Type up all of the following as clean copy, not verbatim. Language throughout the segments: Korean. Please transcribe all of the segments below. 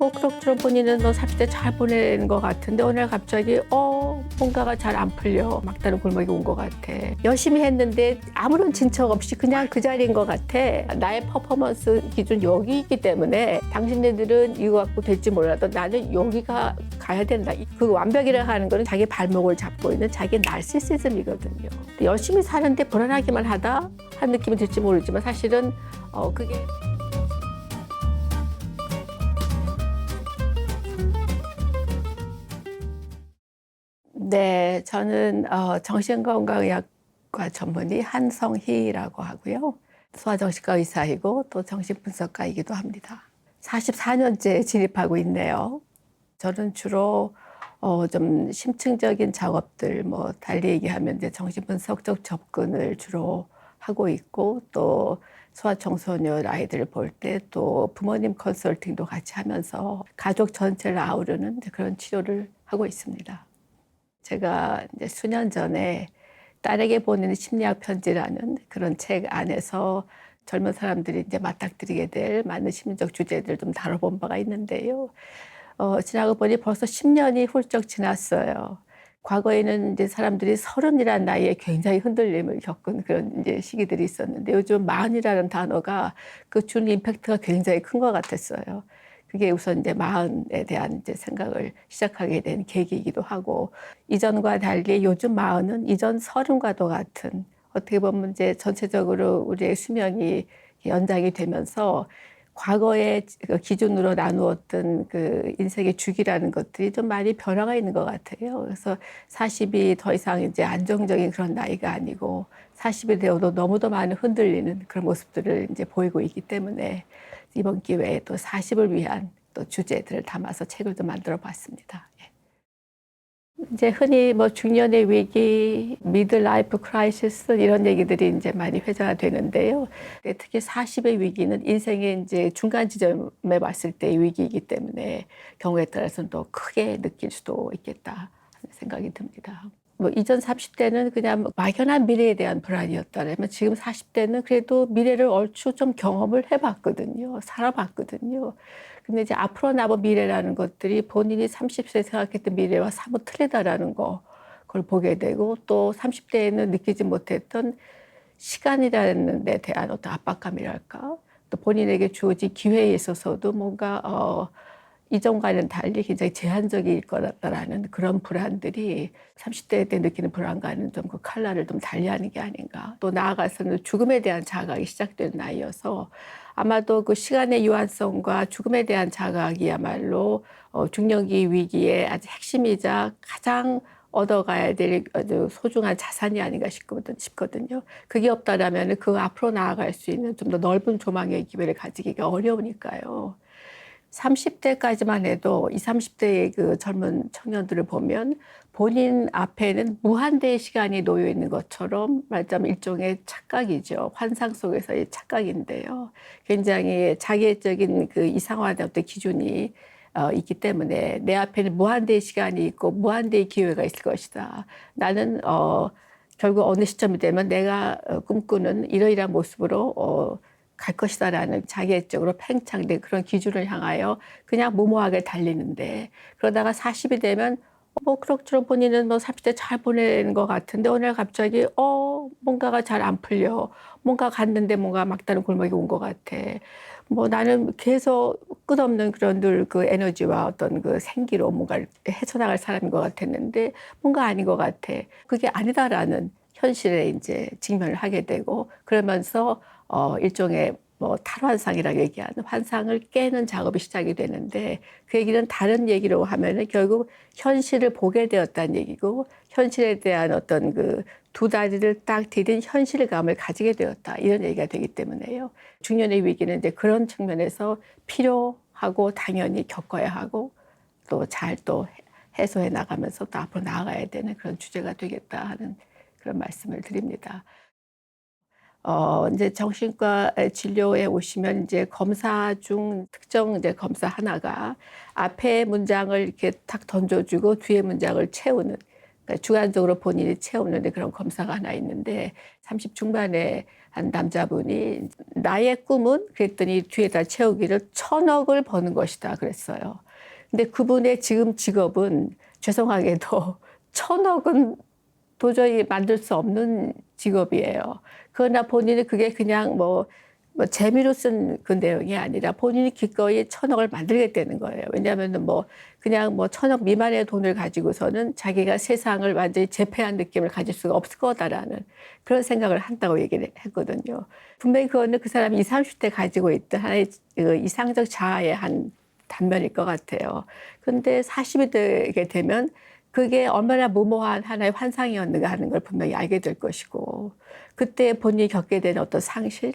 뭐 그럭저럭 본인은 뭐 30대 잘 보내는 것 같은데 오늘 갑자기 뭔가가 잘 안 풀려. 막다른 골목에 온 것 같아. 열심히 했는데 아무런 진척 없이 그냥 그 자리인 것 같아. 나의 퍼포먼스 기준 여기 있기 때문에 당신네들은 이거 갖고 될지 몰라도 나는 여기가 가야 된다. 그 완벽이라 하는 거는 자기 발목을 잡고 있는 자기 나르시시즘이거든요. 열심히 사는데 불안하기만 하다 한 느낌이 들지 모르지만 사실은 그게 네, 저는 정신건강의학과 전문의 한성희라고 하고요. 소아정신과 의사이고 또 정신분석가이기도 합니다. 44년째 진입하고 있네요. 저는 주로 좀 심층적인 작업들, 뭐 달리 얘기하면 이제 정신분석적 접근을 주로 하고 있고 또 소아청소년 아이들을 볼 때 또 부모님 컨설팅도 같이 하면서 가족 전체를 아우르는 그런 치료를 하고 있습니다. 제가 이제 수년 전에 딸에게 보내는 심리학 편지라는 그런 책 안에서 젊은 사람들이 이제 맞닥뜨리게 될 많은 심리적 주제들 좀 다뤄본 바가 있는데요. 지나고 보니 벌써 10년이 훌쩍 지났어요. 과거에는 이제 사람들이 30이라는 나이에 굉장히 흔들림을 겪은 그런 이제 시기들이 있었는데 요즘 40이라는 단어가 그 주는 임팩트가 굉장히 큰 것 같았어요. 그게 우선 이제 마흔에 대한 이제 생각을 시작하게 된 계기이기도 하고 이전과 달리 요즘 마흔은 이전 서른과도 같은 어떻게 보면 이제 전체적으로 우리의 수명이 연장이 되면서 과거의 그 기준으로 나누었던 그 인생의 주기라는 것들이 좀 많이 변화가 있는 것 같아요. 그래서 40이 더 이상 이제 안정적인 그런 나이가 아니고 40이 되어도 너무도 많은 흔들리는 그런 모습들을 이제 보이고 있기 때문에 이번 기회에 또 40을 위한 또 주제들을 담아서 책을 좀 만들어 봤습니다. 예. 이제 흔히 뭐 중년의 위기, 미드라이프 크라이시스 이런 얘기들이 이제 많이 회자가 되는데요. 특히 40의 위기는 인생의 이제 중간 지점에 왔을 때의 위기이기 때문에 경우에 따라서는 더 크게 느낄 수도 있겠다 하는 생각이 듭니다. 뭐 이전 30대는 그냥 막연한 미래에 대한 불안이었다면 지금 40대는 그래도 미래를 얼추 좀 경험을 해봤거든요. 살아봤거든요. 근데 이제 앞으로 남은 미래라는 것들이 본인이 30세 생각했던 미래와 사뭇 틀리다라는 거, 그걸 보게 되고 또 30대에는 느끼지 못했던 시간이라는 데 대한 어떤 압박감이랄까, 또 본인에게 주어진 기회에 있어서도 뭔가 이전과는 달리 굉장히 제한적일 거라는 그런 불안들이 30대 때 느끼는 불안과는 좀 그 칼날을 좀 달리하는 게 아닌가. 또 나아가서는 죽음에 대한 자각이 시작된 나이여서 아마도 그 시간의 유한성과 죽음에 대한 자각이야말로 중년기 위기의 아주 핵심이자 가장 얻어가야 될 아주 소중한 자산이 아닌가 싶거든요. 그게 없다라면 그 앞으로 나아갈 수 있는 좀 더 넓은 조망의 기회를 가지기가 어려우니까요. 30대까지만 해도 20, 30대의 그 젊은 청년들을 보면 본인 앞에는 무한대의 시간이 놓여 있는 것처럼 말하자면 일종의 착각이죠. 환상 속에서의 착각인데요. 굉장히 자기애적인 그 이상화된 어떤 기준이 있기 때문에 내 앞에는 무한대의 시간이 있고 무한대의 기회가 있을 것이다. 나는 결국 어느 시점이 되면 내가 꿈꾸는 이러이러한 모습으로 갈 것이다라는 자기애적으로 팽창된 그런 기준을 향하여 그냥 무모하게 달리는데 그러다가 40이 되면 뭐 그럭저럭 본인은 뭐 30대 잘 보내는 것 같은데 오늘 갑자기 뭔가가 잘 안 풀려. 뭔가 갔는데 뭔가 막다른 골목에 온 것 같아. 뭐 나는 계속 끝없는 그런 늘 그 에너지와 어떤 그 생기로 뭔가를 헤쳐나갈 사람인 것 같았는데 뭔가 아닌 것 같아. 그게 아니다라는 현실에 이제 직면을 하게 되고 그러면서 일종의 뭐 탈환상이라고 얘기하는 환상을 깨는 작업이 시작이 되는데 그 얘기는 다른 얘기로 하면은 결국 현실을 보게 되었다는 얘기고 현실에 대한 어떤 그 두 다리를 딱 디딘 현실감을 가지게 되었다 이런 얘기가 되기 때문에요. 중년의 위기는 이제 그런 측면에서 필요하고 당연히 겪어야 하고 또 잘 또 해소해 나가면서 또 앞으로 나아가야 되는 그런 주제가 되겠다 하는 그런 말씀을 드립니다. 이제 정신과 진료에 오시면 이제 검사 중 특정 이제 검사 하나가 앞에 문장을 이렇게 탁 던져주고 뒤에 문장을 채우는 그러니까 주관적으로 본인이 채우는 그런 검사가 하나 있는데 30 중반에 한 남자분이 나의 꿈은 그랬더니 뒤에다 채우기를 1,000억을 버는 것이다 그랬어요. 근데 그분의 지금 직업은 죄송하게도 1,000억은 도저히 만들 수 없는 직업이에요. 그러나 본인이 그게 그냥 뭐 재미로 쓴 그 내용이 아니라 본인이 기꺼이 1,000억을 만들겠다는 거예요. 왜냐하면 그냥 1,000억 미만의 돈을 가지고서는 자기가 세상을 완전히 제패한 느낌을 가질 수가 없을 거다라는 그런 생각을 한다고 얘기를 했거든요. 분명히 그거는 그 사람이 20, 30대 가지고 있던 하나의 그 이상적 자아의 한 단면일 것 같아요. 그런데 40이 되게 되면 그게 얼마나 무모한 하나의 환상이었는가 하는 걸 분명히 알게 될 것이고, 그때 본인이 겪게 된 어떤 상실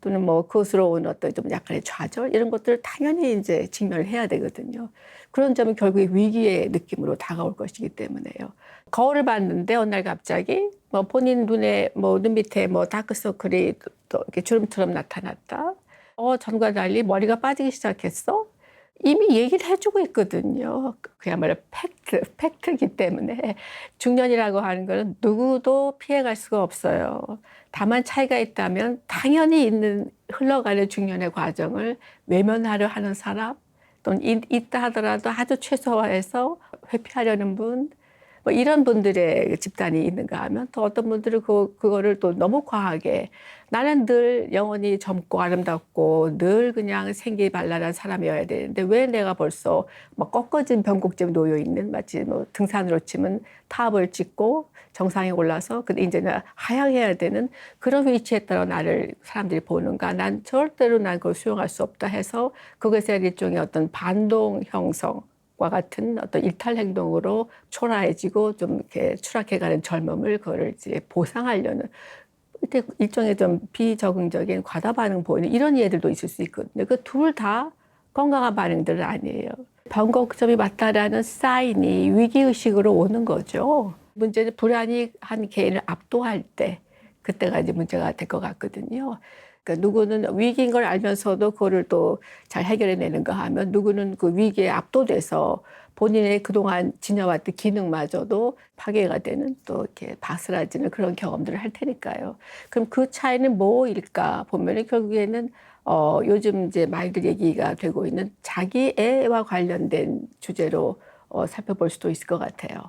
또는 그것으로 온 어떤 좀 약간의 좌절 이런 것들을 당연히 이제 직면을 해야 되거든요. 그런 점은 결국에 위기의 느낌으로 다가올 것이기 때문에요. 거울을 봤는데 어느 날 갑자기 본인 눈에 눈 밑에 다크서클이 또 이렇게 주름처럼 나타났다. 전과 달리 머리가 빠지기 시작했어. 이미 얘기를 해주고 있거든요. 그야말로 팩트이기 때문에 중년이라고 하는 것은 누구도 피해갈 수가 없어요. 다만 차이가 있다면 당연히 흘러가는 중년의 과정을 외면하려 하는 사람, 또는 있다 하더라도 아주 최소화해서 회피하려는 분, 이런 분들의 집단이 있는가 하면 또 어떤 분들은 그거를 또 너무 과하게 나는 늘 영원히 젊고 아름답고 늘 그냥 생기발랄한 사람이어야 되는데 왜 내가 벌써 꺾어진 변곡점에 놓여 있는 마치 등산으로 치면 탑을 찍고 정상에 올라서 근데 이제는 하향해야 되는 그런 위치에 따라 나를 사람들이 보는가. 난 절대로 난 그걸 수용할 수 없다 해서 그것에 일종의 어떤 반동 형성 과 같은 어떤 일탈 행동으로 초라해지고 좀 이렇게 추락해가는 젊음을 그거를 이제 보상하려는 일종의 좀 비적응적인 과다 반응 보이는 이런 예들도 있을 수 있거든요. 그 둘 다 건강한 반응들은 아니에요. 변곡점이 맞다라는 사인이 위기의식으로 오는 거죠. 문제는 불안이 한 개인을 압도할 때 그때가 이제 문제가 될 것 같거든요. 그러니까 누구는 위기인 걸 알면서도 그거를 또 잘 해결해내는가 하면 누구는 그 위기에 압도돼서 본인의 그동안 지녀왔던 기능마저도 파괴가 되는 또 이렇게 바스라지는 그런 경험들을 할 테니까요. 그럼 그 차이는 뭐일까 보면은 결국에는 요즘 이제 많이들 얘기가 되고 있는 자기애와 관련된 주제로 살펴볼 수도 있을 것 같아요.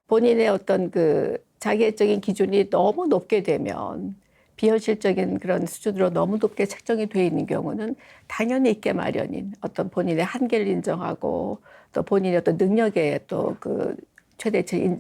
본인의 어떤 그 자기애적인 기준이 너무 높게 되면 비현실적인 그런 수준으로 너무 높게 책정이 돼 있는 경우는 당연히 있게 마련인 어떤 본인의 한계를 인정하고 또 본인의 어떤 능력에 또 그 최대치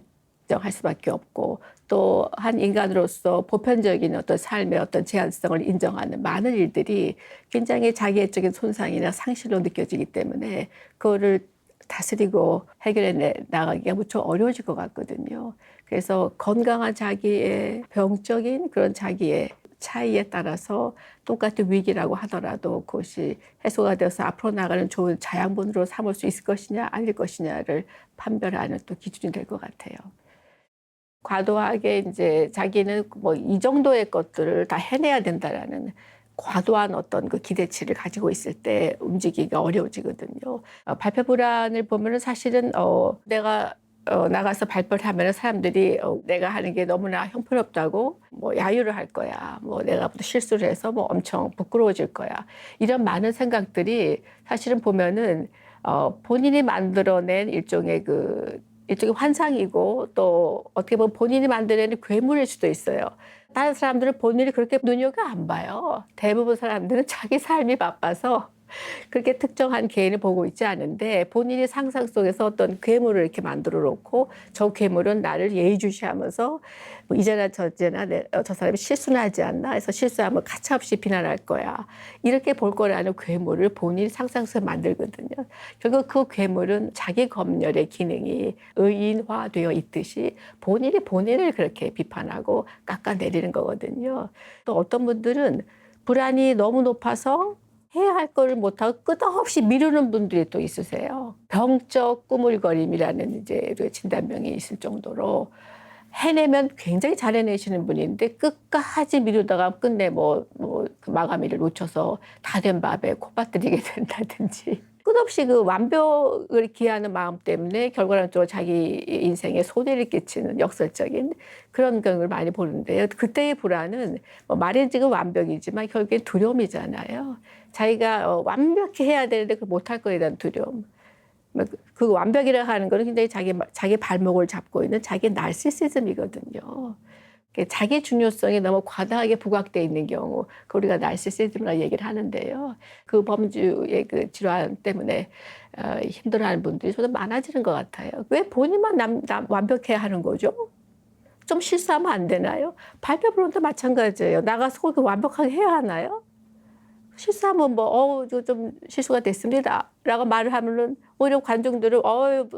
인정할 수밖에 없고 또 한 인간으로서 보편적인 어떤 삶의 어떤 제한성을 인정하는 많은 일들이 굉장히 자기애적인 손상이나 상실로 느껴지기 때문에 그거를 다스리고 해결해 나가기가 무척 어려워질 것 같거든요. 그래서 건강한 자기의 병적인 그런 자기의 차이에 따라서 똑같은 위기라고 하더라도 그것이 해소가 되어서 앞으로 나가는 좋은 자양분으로 삼을 수 있을 것이냐 아닐 것이냐를 판별하는 또 기준이 될 것 같아요. 과도하게 이제 자기는 이 정도의 것들을 다 해내야 된다라는 과도한 어떤 그 기대치를 가지고 있을 때 움직이기가 어려워지거든요. 발표 불안을 보면은 사실은 내가 나가서 발표를 하면은 사람들이 내가 하는 게 너무나 형편없다고 야유를 할 거야. 내가 실수를 해서 엄청 부끄러워질 거야. 이런 많은 생각들이 사실은 보면은 본인이 만들어낸 일종의 환상이고 또 어떻게 보면 본인이 만들어낸 괴물일 수도 있어요. 다른 사람들은 본인이 그렇게 눈여겨 안 봐요. 대부분 사람들은 자기 삶이 바빠서 그렇게 특정한 개인을 보고 있지 않은데 본인이 상상 속에서 어떤 괴물을 이렇게 만들어 놓고 저 괴물은 나를 예의주시하면서 이제나 저제나 저 사람이 실수는 하지 않나 해서 실수하면 가차없이 비난할 거야. 이렇게 볼 거라는 괴물을 본인이 상상 속에 만들거든요. 결국 그 괴물은 자기 검열의 기능이 의인화되어 있듯이 본인이 본인을 그렇게 비판하고 깎아내리는 거거든요. 또 어떤 분들은 불안이 너무 높아서 해야 할 거를 못하고 끝없이 미루는 분들이 또 있으세요. 병적 꾸물거림이라는 이제 진단명이 있을 정도로 해내면 굉장히 잘 해내시는 분인데 끝까지 미루다가 끝내 그 마감일을 놓쳐서 다 된 밥에 코 빠뜨리게 된다든지 끝없이 그 완벽을 기하는 마음 때문에 결과론적으로 자기 인생에 손해를 끼치는 역설적인 그런 경우를 많이 보는데요. 그때의 불안은 뭐 말은 지금 완벽이지만 결국엔 두려움이잖아요. 자기가 완벽히 해야 되는데 그걸 못할 거에 대한 두려움. 그 완벽이라 하는 거는 굉장히 자기 발목을 잡고 있는 자기 나르시시즘이거든요. 자기 중요성이 너무 과다하게 부각되어 있는 경우, 그 우리가 나르시시즘이라고 얘기를 하는데요. 그 범주의 그 질환 때문에 힘들어하는 분들이 좀 많아지는 것 같아요. 왜 본인만 완벽해야 하는 거죠? 좀 실수하면 안 되나요? 발표 프로도 마찬가지예요. 나가서 그렇게 완벽하게 해야 하나요? 실수하면 좀 실수가 됐습니다. 라고 말을 하면은 오히려 관중들은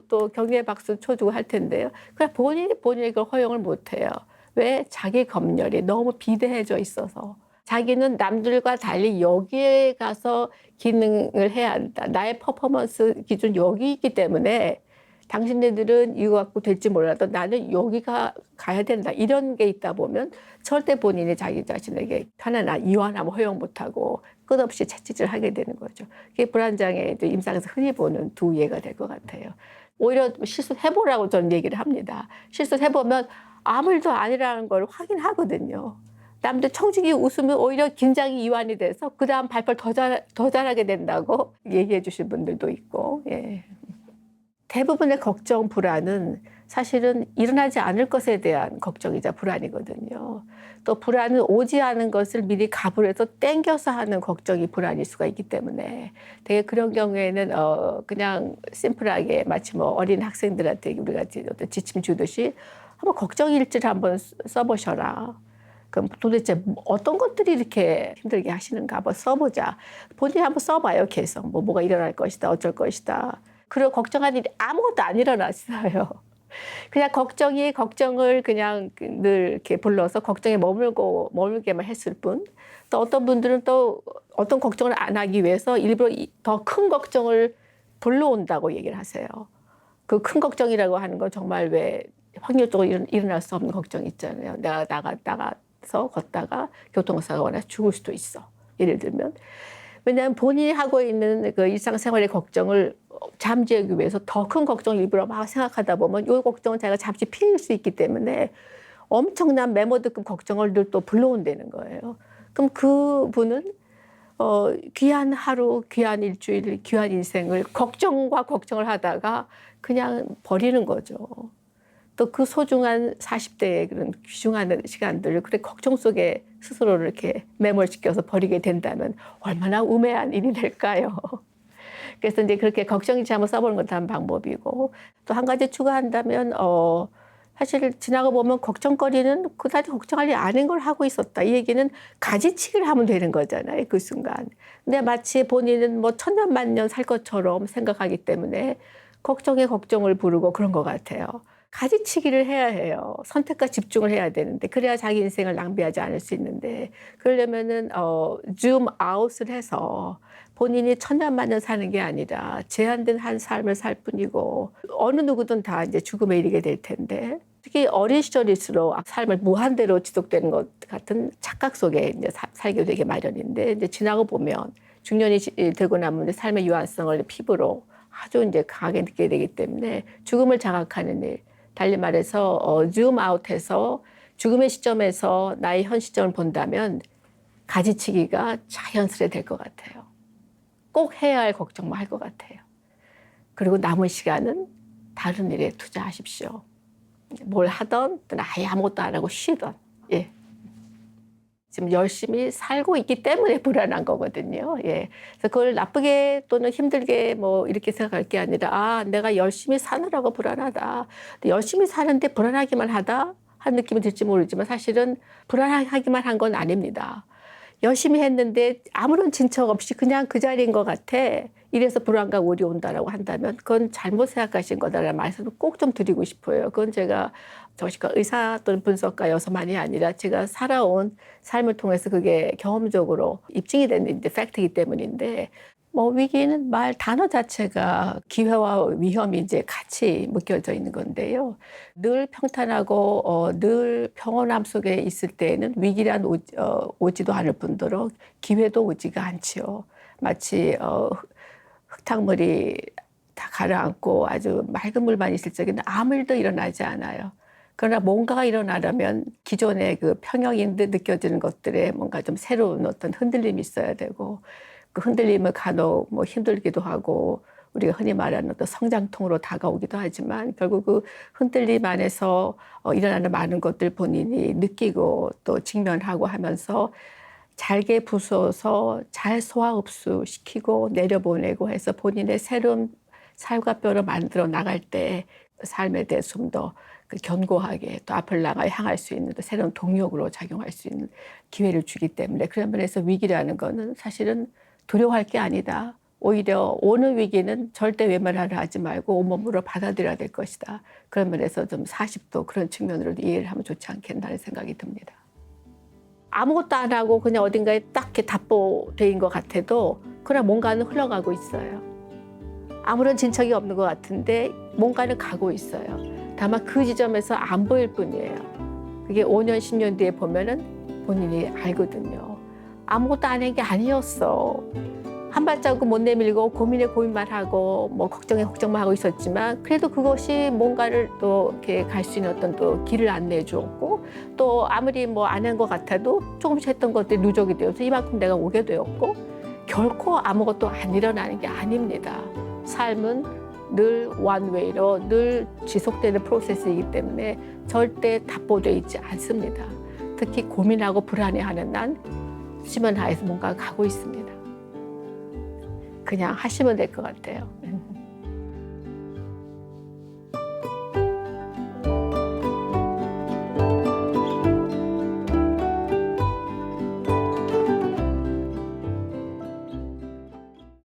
또 격려의 박수 쳐주고 할 텐데요. 그냥 본인이 그걸 허용을 못 해요. 왜? 자기 검열이 너무 비대해져 있어서. 자기는 남들과 달리 여기에 가서 기능을 해야 한다. 나의 퍼포먼스 기준 여기 있기 때문에 당신네들은 이거 갖고 될지 몰라도 나는 여기가 가야 된다. 이런 게 있다 보면 절대 본인이 자기 자신에게 편안한 이완함을 허용 못하고 끝없이 채찍질 하게 되는 거죠. 그게 불안장애 임상에서 흔히 보는 두 예가 될 것 같아요. 오히려 실수해보라고 저는 얘기를 합니다. 실수해보면 아무 일도 아니라는 걸 확인하거든요. 남들 청직이 웃으면 오히려 긴장이 이완이 돼서 그 다음 발표를 더 잘하게 된다고 얘기해 주신 분들도 있고. 예. 대부분의 걱정, 불안은 사실은 일어나지 않을 것에 대한 걱정이자 불안이거든요. 또 불안은 오지 않은 것을 미리 갑을 해서 땡겨서 하는 걱정이 불안일 수가 있기 때문에 되게 그런 경우에는 그냥 심플하게 마치 뭐 어린 학생들한테 우리가 어떤 지침 주듯이 한번 걱정 일지를 한번 써보셔라. 그럼 도대체 어떤 것들이 이렇게 힘들게 하시는가 한번 써보자. 본인이 한번 써봐요. 계속 뭐가 일어날 것이다, 어쩔 것이다. 그리고 걱정하는 일이 아무것도 안 일어났어요. 그냥 걱정을 그냥 늘 이렇게 불러서 걱정에 머물게만 했을 뿐. 또 어떤 분들은 또 어떤 걱정을 안 하기 위해서 일부러 더 큰 걱정을 불러온다고 얘기를 하세요. 그 큰 걱정이라고 하는 건 정말 왜 확률적으로 일어날 수 없는 걱정 있잖아요. 내가 나가서 걷다가 교통사고가 나서 죽을 수도 있어. 예를 들면. 왜냐하면 본인이 하고 있는 그 일상생활의 걱정을 잠재우기 위해서 더 큰 걱정을 일부러 막 생각하다 보면 이 걱정은 자기가 잠시 피할 수 있기 때문에 엄청난 메모드급 걱정을 늘 또 불러온다는 거예요. 그럼 그분은 귀한 하루, 귀한 일주일, 귀한 인생을 걱정과 걱정을 하다가 그냥 버리는 거죠. 또 그 소중한 40대의 그런 귀중한 시간들을 그래 걱정 속에 스스로를 이렇게 매몰시켜서 버리게 된다면 얼마나 우매한 일이 될까요? 그래서 이제 그렇게 걱정일지 한번 써보는 것도 한 방법이고 또 한 가지 추가한다면 사실 지나가 보면 걱정거리는 그다지 걱정할 일 아닌 걸 하고 있었다. 이 얘기는 가지치기를 하면 되는 거잖아요. 그 순간. 근데 마치 본인은 뭐 천년만년 살 것처럼 생각하기 때문에 걱정에 걱정을 부르고 그런 것 같아요. 가지치기를 해야 해요. 선택과 집중을 해야 되는데 그래야 자기 인생을 낭비하지 않을 수 있는데 그러려면은 줌 아웃을 해서 본인이 천년만년 사는 게 아니라 제한된 한 삶을 살 뿐이고 어느 누구든 다 이제 죽음에 이르게 될 텐데 특히 어린 시절일수록 삶을 무한대로 지속되는 것 같은 착각 속에 이제 살게 되게 마련인데 이제 지나고 보면 중년이 되고 나면 삶의 유한성을 피부로 아주 이제 강하게 느끼게 되기 때문에 죽음을 자각하는 일, 달리 말해서 줌 아웃해서 죽음의 시점에서 나의 현 시점을 본다면 가지치기가 자연스레 될 것 같아요. 꼭 해야 할 걱정만 할 것 같아요. 그리고 남은 시간은 다른 일에 투자하십시오. 뭘 하던 아예 아무것도 안 하고 쉬던. 예. 지금 열심히 살고 있기 때문에 불안한 거거든요. 예. 그래서 그걸 나쁘게 또는 힘들게 뭐 이렇게 생각할 게 아니라 내가 열심히 사느라고 불안하다. 열심히 사는데 불안하기만 하다 한 느낌이 들지 모르지만 사실은 불안하기만 한 건 아닙니다. 열심히 했는데 아무런 진척 없이 그냥 그 자리인 것 같아. 이래서 불안과 우울이 온다라고 한다면 그건 잘못 생각하신 거다라는 말씀을 꼭 좀 드리고 싶어요. 그건 제가 정신과 의사 또는 분석가여서만이 아니라 제가 살아온 삶을 통해서 그게 경험적으로 입증이 된 이제 팩트이기 때문인데 뭐 위기는 말 단어 자체가 기회와 위험이 이제 같이 묶여져 있는 건데요. 늘 평탄하고 늘 평온함 속에 있을 때에는 위기란 오지도 않을 뿐더러 기회도 오지가 않지요. 마치 바탕물이 다 가라앉고 아주 맑은 물만 있을 적에는 아무 일도 일어나지 않아요. 그러나 뭔가가 일어나려면 기존의 그 평형인 듯 느껴지는 것들에 뭔가 좀 새로운 어떤 흔들림이 있어야 되고, 그 흔들림은 간혹 뭐 힘들기도 하고 우리가 흔히 말하는 어떤 성장통으로 다가오기도 하지만, 결국 그 흔들림 안에서 일어나는 많은 것들 본인이 느끼고 또 직면하고 하면서 잘게 부숴서 잘 소화 흡수시키고 내려보내고 해서 본인의 새로운 삶과 뼈를 만들어 나갈 때 삶에 대해서 좀 더 견고하게 또 앞을 나가 향할 수 있는 또 새로운 동력으로 작용할 수 있는 기회를 주기 때문에, 그런 면에서 위기라는 거는 사실은 두려워할 게 아니다. 오히려 오는 위기는 절대 외면하려 하지 말고 온몸으로 받아들여야 될 것이다. 그런 면에서 좀 40도 그런 측면으로 이해를 하면 좋지 않겠나는 생각이 듭니다. 아무것도 안 하고 그냥 어딘가에 딱 이렇게 답보되인 것 같아도 그냥 뭔가는 흘러가고 있어요. 아무런 진척이 없는 것 같은데 뭔가는 가고 있어요. 다만 그 지점에서 안 보일 뿐이에요. 그게 5년, 10년 뒤에 보면은 본인이 알거든요. 아무것도 안 한 게 아니었어. 한 발자국 못 내밀고 고민에 고민만 하고 뭐 걱정에 걱정만 하고 있었지만, 그래도 그것이 뭔가를 또 이렇게 갈 수 있는 어떤 또 길을 안내해 주었고, 또 아무리 뭐 안 한 것 같아도 조금씩 했던 것들이 누적이 되어서 이만큼 내가 오게 되었고, 결코 아무것도 안 일어나는 게 아닙니다. 삶은 늘 원웨이로 늘 지속되는 프로세스이기 때문에 절대 답보되어 있지 않습니다. 특히 고민하고 불안해하는 난 수면 하에서 뭔가 가고 있습니다. 그냥 하시면 될 것 같아요.